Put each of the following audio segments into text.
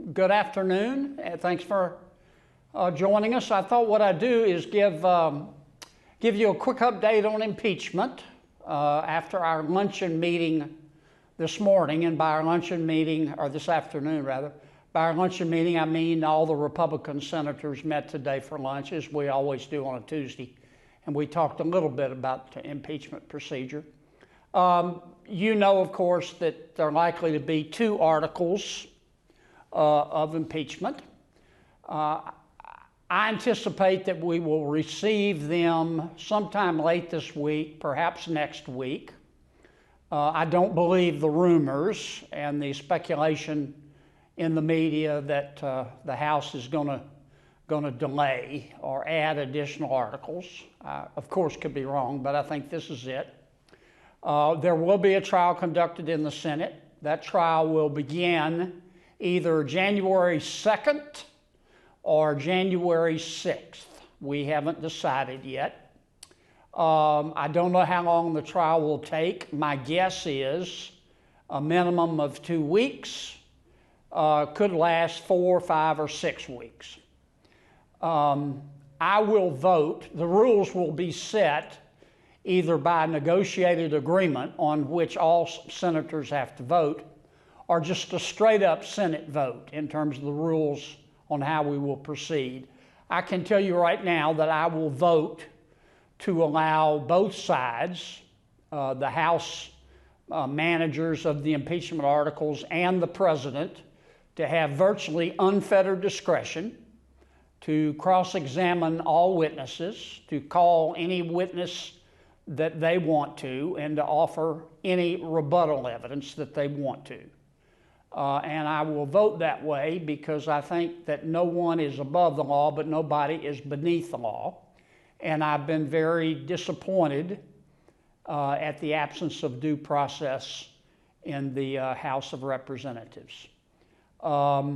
Good afternoon. Thanks for joining us. I thought what I'd do is give you a quick update on impeachment after our luncheon meeting this morning. And by our luncheon meeting, or this afternoon rather, by our luncheon meeting I mean all the Republican senators met today for lunch, as we always do on a Tuesday. And we talked a little bit about the impeachment procedure. You know, of course, that there are likely to be 2 articles of impeachment. I anticipate that we will receive them sometime late this week, perhaps next week. I don't believe the rumors and the speculation in the media that the House is going to delay or add additional articles. Of course, could be wrong, but I think this is it. There will be a trial conducted in the Senate. That trial will begin either January 2nd or January 6th. We haven't decided yet. I don't know how long the trial will take. My guess is a minimum of 2 weeks. Could last 4, 5, or 6 weeks. I will vote. The rules will be set either by negotiated agreement on which all senators have to vote, or just a straight up Senate vote in terms of the rules on how we will proceed. I can tell you right now that I will vote to allow both sides, the House managers of the impeachment articles and the President, to have virtually unfettered discretion to cross-examine all witnesses, to call any witness that they want to, and to offer any rebuttal evidence that they want to. And I will vote that way because I think that no one is above the law, but nobody is beneath the law. And I've been very disappointed at the absence of due process in the House of Representatives. What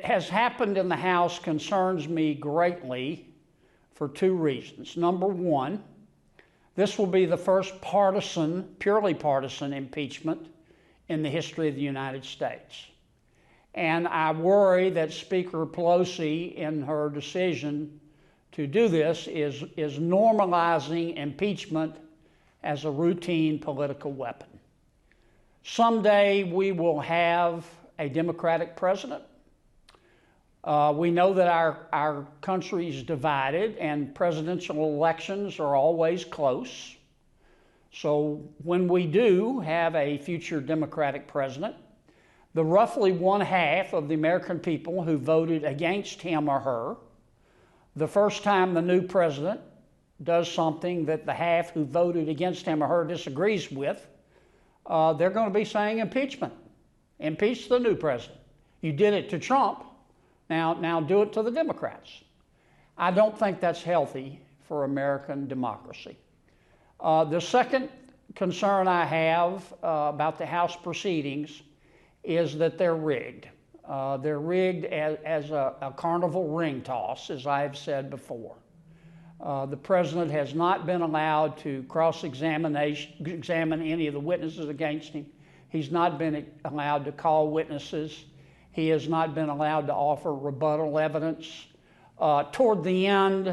has happened in the House concerns me greatly for 2 reasons. Number one, this will be the first partisan, purely partisan impeachment in the history of the United States. And I worry that Speaker Pelosi, in her decision to do this, is normalizing impeachment as a routine political weapon. Someday we will have a Democratic president. We know that our country is divided and presidential elections are always close. So when we do have a future Democratic president, the roughly 1/2 of the American people who voted against him or her, the first time the new president does something that the half who voted against him or her disagrees with, they're going to be saying impeachment. Impeach the new president. You did it to Trump. Now do it to the Democrats. I don't think that's healthy for American democracy. The second concern I have about the House proceedings is that they're rigged. They're rigged as a carnival ring toss, as I have said before. The president has not been allowed to examine any of the witnesses against him. He's not been allowed to call witnesses. He has not been allowed to offer rebuttal evidence. Toward the end,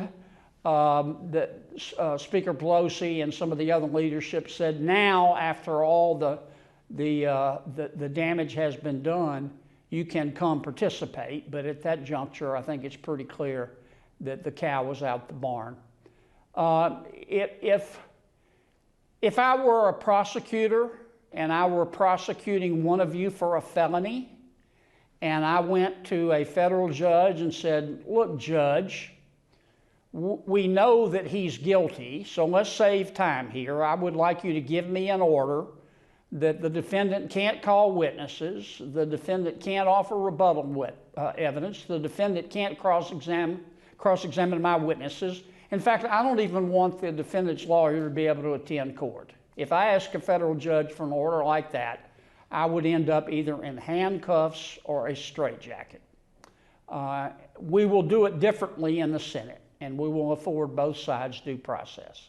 Speaker Pelosi and some of the other leadership said, now, after all the damage has been done, you can come participate. But at that juncture, I think it's pretty clear that the cow was out the barn. If I were a prosecutor and I were prosecuting one of you for a felony, and I went to a federal judge and said, look, judge, we know that he's guilty, so let's save time here. I would like you to give me an order that the defendant can't call witnesses, the defendant can't offer rebuttal evidence, the defendant can't cross-examine my witnesses. In fact, I don't even want the defendant's lawyer to be able to attend court. If I ask a federal judge for an order like that, I would end up either in handcuffs or a straitjacket. We will do it differently in the Senate, and we will afford both sides due process.